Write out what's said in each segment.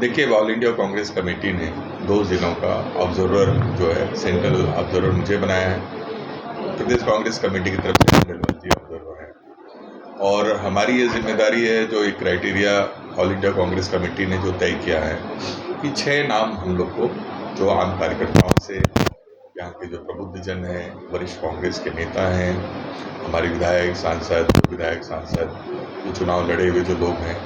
देखिए, all India Congress committee ने 2 जिलों का ऑब्जर्वर जो है, सेंट्रल ऑब्जर्वर मुझे बनाया है। प्रदेश कांग्रेस कमेटी की तरफ से निर्मल जी ऑब्जर्वर हैं और हमारी ये जिम्मेदारी है, जो एक criteria all India Congress committee ने जो तय किया है कि 6 नाम हम लोग को, जो आम कार्यकर्ताओं से, यहाँ के जो प्रबुद्धजन हैं, वरिष्ठ कांग्रेस के नेता हैं, हमारे विधायक सांसद, जो चुनाव लड़े हुए जो लोग हैं,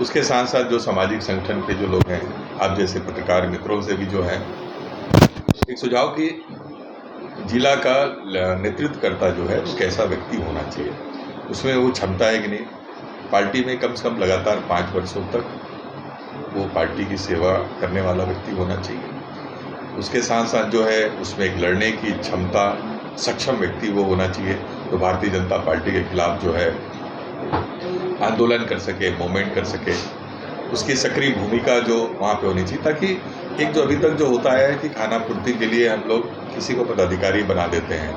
उसके साथ साथ जो सामाजिक संगठन के जो लोग हैं, आप जैसे पत्रकार मित्रों से भी जो है एक सुझाव कि जिला का नेतृत्व करता जो है वो कैसा व्यक्ति होना चाहिए, उसमें वो क्षमता है कि नहीं, पार्टी में कम से कम लगातार 5 वर्षों तक वो पार्टी की सेवा करने वाला व्यक्ति होना चाहिए। उसके साथ साथ जो है उसमें एक लड़ने की क्षमता, सक्षम व्यक्ति वो होना चाहिए, तो भारतीय जनता पार्टी के खिलाफ जो है आंदोलन कर सके, मूवमेंट कर सके, उसकी सक्रिय भूमिका जो वहाँ पे होनी चाहिए, ताकि एक जो अभी तक जो होता है कि खाना पूर्ति के लिए हम लोग किसी को पदाधिकारी बना देते हैं,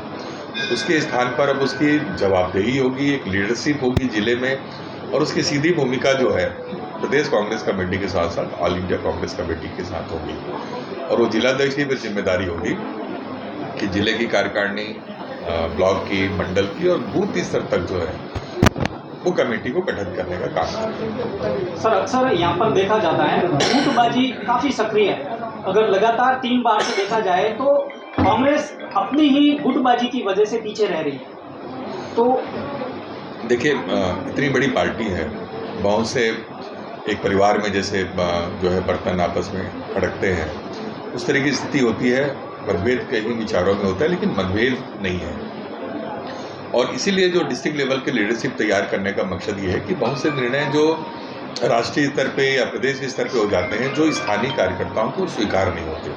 उसके स्थान पर अब उसकी जवाबदेही होगी, एक लीडरशिप होगी जिले में, और उसकी सीधी भूमिका जो है प्रदेश कांग्रेस कमेटी के साथ साथ ऑल इंडिया कांग्रेस कमेटी के साथ होगी, और वो जिलाध्यक्ष की भी जिम्मेदारी होगी कि जिले की कार्यकारिणी, ब्लॉक की, मंडल की और बूथ स्तर तक जो है वो कमेटी को गठित करने का काम है। सर, अक्सर यहाँ पर देखा जाता है गुटबाजी काफी सक्रिय है। अगर लगातार 3 बार से देखा जाए तो कांग्रेस अपनी ही गुटबाजी की वजह से पीछे रह रही है। तो देखिए, इतनी बड़ी पार्टी है, बहुत से एक परिवार में जैसे जो है बर्तन आपस में खड़कते हैं, उस तरह की स्थिति होती है। मतभेद कई विचारों में होता है, लेकिन मतभेद नहीं है, और इसीलिए जो डिस्ट्रिक्ट लेवल के लीडरशिप तैयार करने का मकसद ये है कि बहुत से निर्णय जो राष्ट्रीय स्तर पे या प्रदेश स्तर पे हो जाते हैं, जो स्थानीय कार्यकर्ताओं को स्वीकार नहीं होते,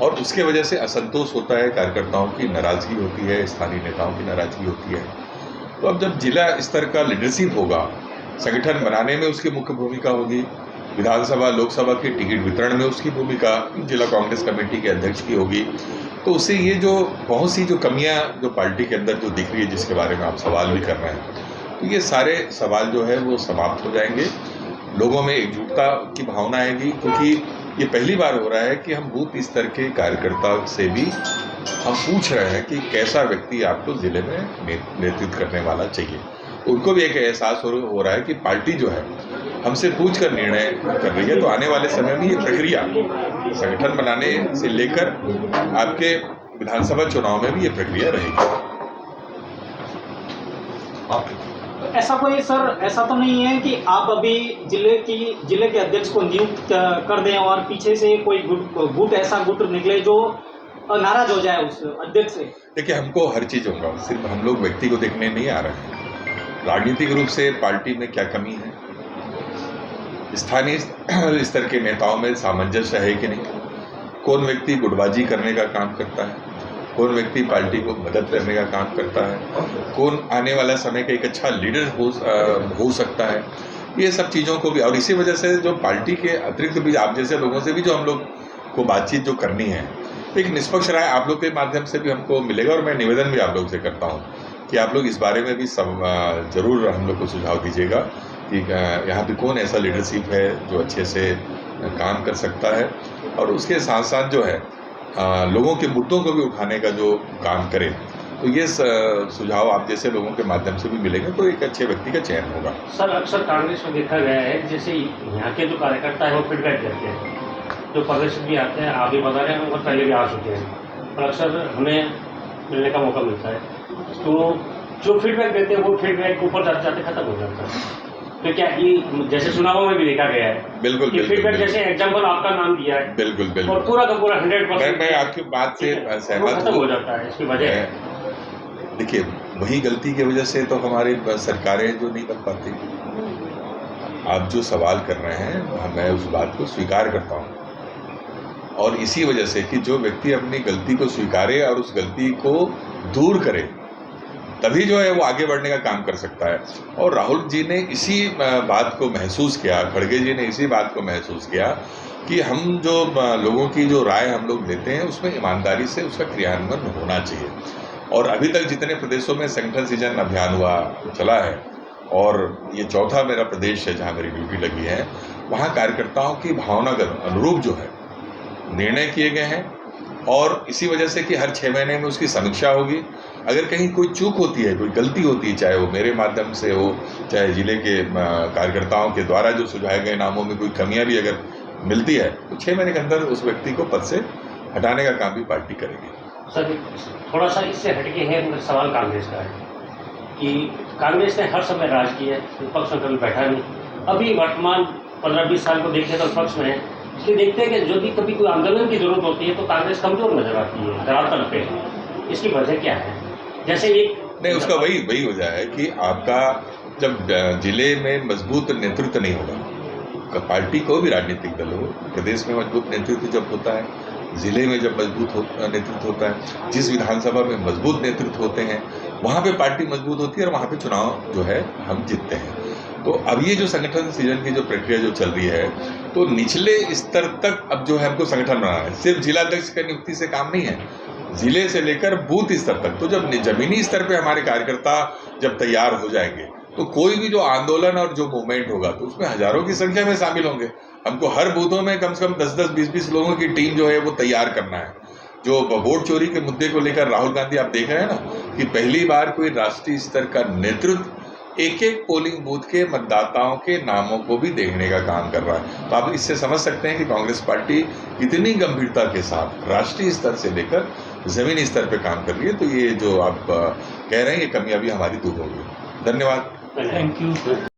और उसके वजह से असंतोष होता है, कार्यकर्ताओं की नाराज़गी होती है, स्थानीय नेताओं की नाराज़गी होती है। तो अब जब जिला स्तर का लीडरशिप होगा, संगठन बनाने में उसकी मुख्य भूमिका होगी, विधानसभा लोकसभा के टिकट वितरण में उसकी भूमिका जिला कांग्रेस कमेटी के अध्यक्ष की होगी, तो उससे ये जो बहुत सी जो कमियां जो पार्टी के अंदर जो दिख रही है, जिसके बारे में आप सवाल भी कर रहे हैं, तो ये सारे सवाल जो है वो समाप्त हो जाएंगे। लोगों में एकजुटता की भावना आएगी, क्योंकि ये पहली बार हो रहा है कि हम बूथ स्तर के कार्यकर्ता से भी हम पूछ रहे हैं कि कैसा व्यक्ति आपको ज़िले में नेतृत्व करने वाला चाहिए। उनको भी एक एहसास हो रहा है कि पार्टी जो है हमसे पूछ कर निर्णय कर रही है, तो आने वाले समय में ये प्रक्रिया संगठन बनाने से लेकर आपके विधानसभा चुनाव में भी ये प्रक्रिया रहेगी। ऐसा कोई सर, ऐसा तो नहीं है कि आप अभी जिले के अध्यक्ष को नियुक्त कर दें और पीछे से कोई ऐसा गुट निकले जो नाराज हो जाए उस अध्यक्ष से? देखिए, हमको हर चीज़ होगा, सिर्फ हम लोग व्यक्ति को देखने नहीं आ रहे हैं। राजनीतिक रूप से पार्टी में क्या कमी है, स्थानीय स्तर के नेताओं में सामंजस्य है कि नहीं, कौन व्यक्ति गुटबाजी करने का काम करता है, कौन व्यक्ति पार्टी को मदद करने का काम करता है, कौन आने वाला समय का एक अच्छा लीडर हो सकता है, ये सब चीज़ों को भी, और इसी वजह से जो पार्टी के अतिरिक्त भी आप जैसे लोगों से भी जो हम लोग को बातचीत जो करनी है, एक निष्पक्ष राय आप लोग के माध्यम से भी हमको मिलेगा, और मैं निवेदन भी आप लोग से करता हूँ कि आप लोग इस बारे में भी ज़रूर हम लोग को सुझाव दीजिएगा कि यहाँ पे कौन ऐसा लीडरशिप है जो अच्छे से काम कर सकता है, और उसके साथ साथ जो है लोगों के मुद्दों को भी उठाने का जो काम करे। तो ये सुझाव आप जैसे लोगों के माध्यम से भी मिलेंगे, तो एक अच्छे व्यक्ति का चयन होगा। सर, अक्सर कांग्रेस में देखा गया है, जैसे यहाँ के जो कार्यकर्ता है वो फीडबैक देते हैं, जो प्रदर्शन भी आते हैं, आप भी बता रहे हैं, वो पहले भी आ चुके हैं, और अक्सर हमें मिलने का मौका मिलता है, तो जो फीडबैक देते हैं वो फीडबैक ऊपर जाते जाते खत्म हो जाता है। तो क्या ये जैसे चुनावों में भी देखा गया है? बिल्कुल, फीडबैक जैसे एग्जाम्पल आपका नाम दिया है, बिल्कुल, और पूरा का पूरा 100% मैं आपकी बात से सहमत खत्म हो जाता है। इसकी वजह देखिए, वही गलती की वजह से तो हमारी सरकारें जो नहीं बन पाती। आप जो सवाल कर रहे हैं, मैं उस बात को स्वीकार करता हूँ, और इसी वजह से कि जो व्यक्ति अपनी गलती को स्वीकारे और उस गलती को दूर करे, तभी जो है वो आगे बढ़ने का काम कर सकता है। और राहुल जी ने इसी बात को महसूस किया, खड़गे जी ने इसी बात को महसूस किया कि हम जो लोगों की जो राय हम लोग लेते हैं, उसमें ईमानदारी से उसका क्रियान्वयन होना चाहिए। और अभी तक जितने प्रदेशों में संगठन सृजन अभियान चला है, और ये चौथा मेरा प्रदेश है जहाँ मेरी ड्यूटी लगी है। वहाँ कार्यकर्ताओं की भावनागत अनुरूप जो है निर्णय किए गए हैं और इसी वजह से कि हर 6 महीने में उसकी समीक्षा होगी। अगर कहीं कोई चूक होती है, कोई गलती होती है, चाहे वो मेरे माध्यम से हो, चाहे जिले के कार्यकर्ताओं के द्वारा जो सुझाए गए नामों में कोई कमियां भी अगर मिलती है, तो 6 महीने के अंदर उस व्यक्ति को पद से हटाने का काम भी पार्टी करेगी। सर थोड़ा सा इससे हटके है सवाल कांग्रेस का है कि कांग्रेस ने हर समय राज किया, विपक्ष में कभी बैठा नहीं। अभी वर्तमान 15-20 साल को देखते तो विपक्ष में है, इसलिए देखते हैं कि जो भी कभी कोई आंदोलन की जरूरत होती है तो कांग्रेस कमजोर नजर आती है धरातल पे। इसकी वजह क्या है? जैसे एक नहीं, उसका वही वजह है कि आपका जब जिले में मजबूत नेतृत्व नहीं होगा, पार्टी को भी राजनीतिक दल हो, प्रदेश में मजबूत नेतृत्व जब होता है, जिले में जब मजबूत नेतृत्व होता है, जिस विधानसभा में मजबूत नेतृत्व होते हैं वहाँ पे पार्टी मजबूत होती है और वहाँ पे चुनाव जो है हम जीतते हैं। तो अब ये जो संगठन सृजन की जो प्रक्रिया जो चल रही है, तो निचले स्तर तक अब जो है हमको संगठन बनाना है। सिर्फ जिलाध्यक्ष की नियुक्ति से काम नहीं है, जिले से लेकर बूथ स्तर तक। तो जब जमीनी स्तर पे हमारे कार्यकर्ता जब तैयार हो जाएंगे तो कोई भी जो आंदोलन और जो मूवमेंट होगा तो उसमें हजारों की संख्या में शामिल होंगे। हमको हर बूथों में कम से कम 10-10, 20-20 लोगों की टीम जो है वो तैयार करना है। जो वोट चोरी के मुद्दे को लेकर राहुल गांधी आप देख रहे हैं ना कि पहली बार कोई राष्ट्रीय स्तर का नेतृत्व एक पोलिंग बूथ के मतदाताओं के नामों को भी देखने का काम कर रहा है। तो आप इससे समझ सकते हैं कि कांग्रेस पार्टी कितनी गंभीरता के साथ राष्ट्रीय स्तर से लेकर जमीनी स्तर पर काम कर रही है। तो ये जो आप कह रहे हैं ये कमियां भी हमारी दूर होगी। धन्यवाद। Thank you.